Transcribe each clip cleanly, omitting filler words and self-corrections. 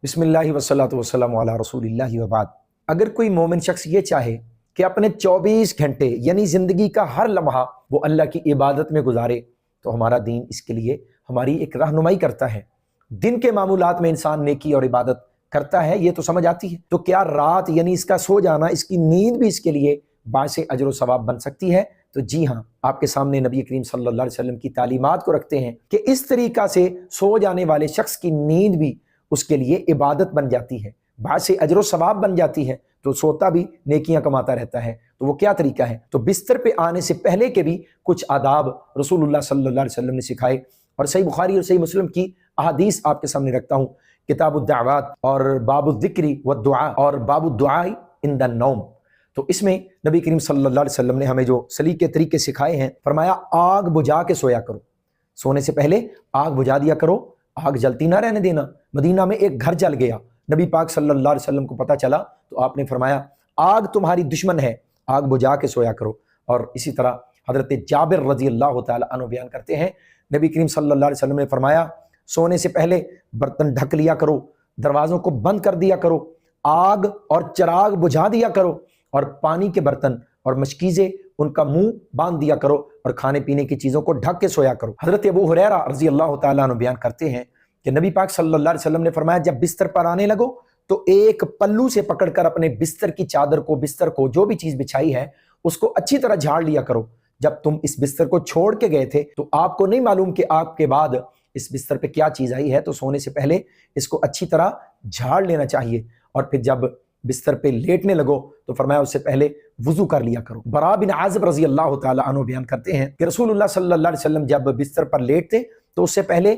بسم اللہ वस्सलातु वस्सलामु अला रसूलिल्लाहि व बाद। अगर कोई मोमिन शख्स ये चाहे कि अपने 24 घंटे यानी ज़िंदगी का हर लम्हा वो अल्लाह की इबादत में गुजारे, तो हमारा दीन इसके लिए हमारी एक रहनुमाई करता है। दिन के मामूलात में इंसान नेकी और इबादत करता है, ये तो समझ आती है, तो क्या रात यानी इसका सो जाना, इसकी नींद भी इसके लिए बाइसे अजर व सवाब बन सकती है? तो जी हाँ, आपके सामने नबी करीम सल्लल्लाहु अलैहि वसल्लम की तालीमात को रखते हैं कि इस तरीका से सो जाने वाले शख्स की नींद भी उसके लिए इबादत बन जाती है, बाइसे अजर व सवाब बन जाती है, तो सोता भी नेकियां कमाता रहता है। तो वो क्या तरीका है? तो बिस्तर पे आने से पहले के भी कुछ आदाब रसूलुल्लाह सल्लल्लाहु अलैहि वसल्लम ने सिखाए, और सही बुखारी और सही मुस्लिम की अहादीस आपके सामने रखता हूँ। किताबुद्दावात और बाबुद्दिक्री व दुआ और बाबुद्दुआई इन द नौम। तो इसमें नबी करीम सल्लल्लाहु अलैहि वसल्लम ने हमें जो सलीके तरीके सिखाए हैं, फरमाया आग बुझा के सोया करो, सोने से पहले आग बुझा दिया करो, आग जलती ना रहने देना। मदीना में एक घर जल गया, नबी पाक सल्लल्लाहु अलैहि वसल्लम को पता चला तो आपने फरमाया आग तुम्हारी दुश्मन है, आग बुझा के सोया करो। और इसी तरह हजरत जाबिर रजी अल्लाह तआला अन्हु बयान करते हैं, नबी करीम सल्लल्लाहु अलैहि वसल्लम ने फरमाया सोने से पहले बर्तन ढक लिया करो, दरवाज़ों को बंद कर दिया करो, आग और चिराग बुझा दिया करो, और पानी के बर्तन और मशकीज़े उनका मुंह बांध दिया करो, और खाने पीने की चीज़ों को ढक के सोया करो। हज़रत अबू हुरैरा रज़ी अल्लाह तआला अन्हु बयान करते हैं कि नबी पाक सल्लल्लाहु अलैहि वसल्लम ने फरमाया जब बिस्तर पर आने लगो तो एक पल्लू से पकड़कर अपने बिस्तर की चादर को, बिस्तर को, जो भी चीज़ बिछाई है उसको अच्छी तरह झाड़ लिया करो। जब तुम इस बिस्तर को छोड़ के गए थे तो आपको नहीं मालूम कि आपके बाद इस बिस्तर पे क्या चीज़ आई है, तो सोने से पहले इसको अच्छी तरह झाड़ लेना चाहिए। और फिर जब बिस्तर पे लेटने लगो तो फरमाया उससे पहले वुजू कर लिया करो। बरा बिन आज़िब रज़ी अल्लाह तआला अन्हु बयान करते हैं कि रसूलुल्लाह सल्लल्लाहु अलैहि वसल्लम जब बिस्तर पर लेटते तो उससे पहले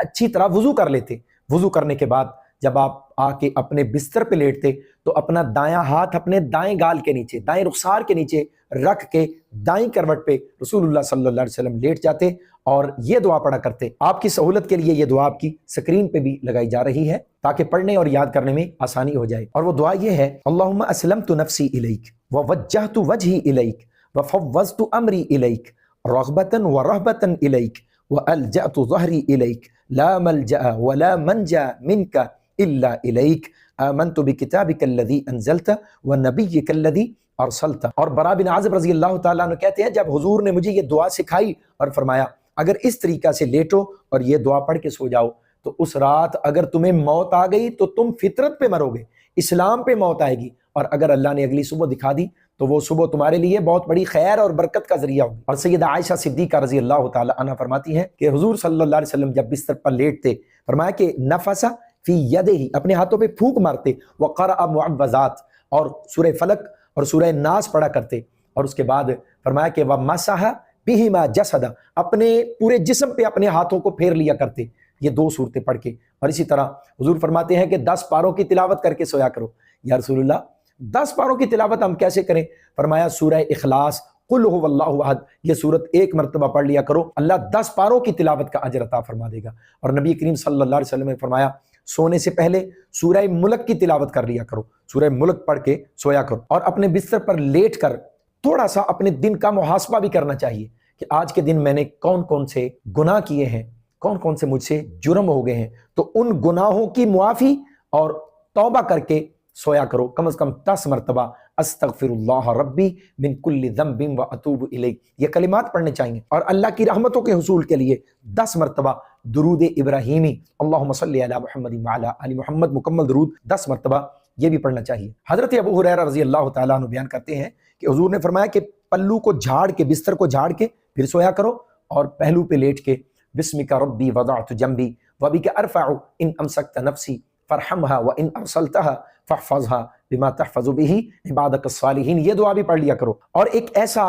अच्छी तरह वुजू कर लेते। वुजू करने के बाद जब आप आके अपने बिस्तर पे लेटते तो अपना दायां हाथ अपने दाएं गाल के नीचे, दाएं रुखसार के नीचे रख के दाईं करवट पे रसूलुल्लाह सल्लल्लाहु अलैहि वसल्लम लेट जाते और ये दुआ पढ़ा करते। आपकी सहूलत के लिए ये दुआ आपकी स्क्रीन पे भी लगाई जा रही है ताकि पढ़ने और याद करने में आसानी हो जाए। और वो दुआ ये है, अल्लाहुम्मा अस्लमतु नफ्सी इलैक व वज्जहतु वजही इलैक व फव्वज़तु अमरी इलैक रग़बतन व रहबतन इलैक व अल्जअतु ज़हरी इलैक ला मल्जअ व ला मंजा मिनका इल्ला इलैक आमनतु बिकिताबिका अल्लज़ी अंज़लता व नबिय्यिका अल्लज़ी अरसलता। और बरा बिन आज़िब रज़ी अल्लाह तआला अन्हु कहते हैं जब हुजूर ने मुझे ये दुआ सिखाई और फरमाया अगर इस तरीका से लेटो और ये दुआ पढ़ के सो जाओ तो उस रात अगर तुम्हें मौत आ गई तो तुम फितरत पे मरोगे, इस्लाम पे मौत आएगी, और अगर अल्लाह ने अगली सुबह दिखा दी तो वो सुबह तुम्हारे लिए बहुत बड़ी खैर और बरकत का जरिया होगी। और सैयदा आयशा सिद्दीक़ा रज़ी अल्लाह तआला अन्हा फरमाती हैं कि हुजूर सल्लल्लाहु अलैहि वसल्लम जब बिस्तर पर लेटते फरमाया कि नफसा फी यदिही, अपने हाथों पे फूंक मारते, व क़रअ मुअव्वज़ात, और सूरह फलक और सूरह नास पढ़ा करते, और उसके बाद फरमाया कि व मसहा बिहिमा जसदा, अपने पूरे जिस्म पे अपने हाथों को फेर लिया करते, ये दो सूरतें पढ़ के। और इसी तरह हुजूर फरमाते हैं कि 10 पारों की तिलावत करके सोया करो। या रसूलुल्लाह 10 पारों की तिलावत हम कैसे करें? फरमाया सूरह इखलास कुल हुवल्लाहु अहद, ये सूरत एक मरतबा पढ़ लिया करो, अल्लाह 10 पारों की तिलावत का अजर अता फरमा देगा। और नबी करीम सल्लल्लाहु अलैहि वसल्लम ने फरमाया सोने से पहले सूरह मुल्क की तिलावत कर लिया करो, सूरह मुल्क पढ़ के सोया करो। और अपने बिस्तर पर लेट कर थोड़ा सा अपने दिन का मुहासबा भी करना चाहिए कि आज के दिन मैंने कौन कौन से गुनाह किए हैं, कौन कौन से मुझसे जुर्म हो गए हैं, तो उन गुनाहों की मुआफ़ी और तौबा करके सोया करो। कम से कम 10 मरतबा अस्तगफिरुल्लाह रब्बी मिन कुल्लि ज़ंबिन व अतूबु इलैह, ये कलिमात पढ़ने चाहिए। और अल्लाह की रहमतों के हुसूल के लिए 10 मरतबा दुरूद इब्राहीमी अल्लाहुम्मा सल्लि अला मुहम्मदिन व अला आलि मुहम्मद मुकम्मल दुरूद 10 मरतबा ये भी पढ़ना चाहिए। हज़रत अबू हुरैरा रज़ी अल्लाह तआला अन्हु बयान करते हैं कि हुजूर ने फरमाया कि पल्लू को झाड़ के, बिस्तर को झाड़ के फिर सोया करो, और पहलू पे लेट के बिस्मिका रब्बी वदअतु जंबी व बिका अरफअु इन अमसकत नफ्सी फरहमहा व इन अरसलतहा फहफज़हा बिमा तहफ़ज़ु बिही इबादकस सालिहीन, ये दुआ भी पढ़ लिया करो। और एक ऐसा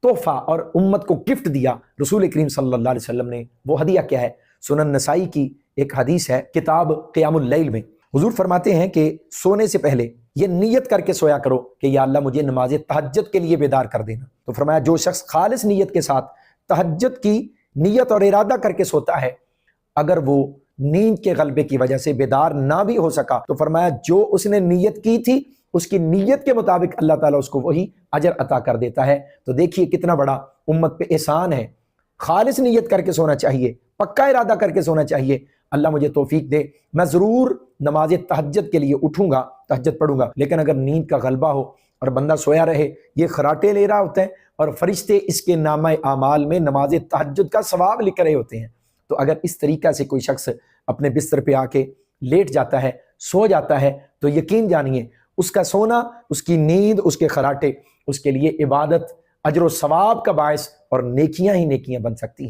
तोहफा और उम्मत को गिफ्ट दिया रसूल करीम सल्लल्लाहु अलैहि वसल्लम ने, वो हदिया क्या है? सुनन नसाई की एक हदीस है किताब क़ियामुल लैल में, हुजूर फरमाते हैं कि सोने से पहले ये नियत करके सोया करो कि या अल्लाह मुझे नमाज तहज्जुद के लिए बेदार कर देना। तो फरमाया जो शख्स खालिस नियत के साथ तहज्जुद की नियत और इरादा करके सोता है, अगर वो नींद के गलबे की वजह से बेदार ना भी हो सका तो फरमाया जो उसने नियत की थी उसकी नियत के मुताबिक अल्लाह ताला उसको वही अजर अता कर देता है। तो देखिए कितना बड़ा उम्मत पे एहसान है। खालिस नियत करके सोना चाहिए, पक्का इरादा करके सोना चाहिए। अल्लाह मुझे तौफीक दे, मैं ज़रूर نماز تہجد کے لیے اٹھوں گا، تہجد پڑھوں گا، لیکن اگر نیند کا غلبہ ہو اور بندہ سویا رہے، یہ خراٹے لے رہا ہوتا ہے اور فرشتے اس کے نامہ اعمال میں نماز تہجد کا ثواب لکھ رہے ہوتے ہیں، تو اگر اس طریقہ سے کوئی شخص اپنے بستر پہ آ کے لیٹ جاتا ہے، سو جاتا ہے، تو یقین جانیے اس کا سونا، اس کی نیند، اس کے خراٹے اس کے لیے عبادت، اجر و ثواب کا باعث اور نیکیاں ہی نیکیاں بن سکتی ہیں۔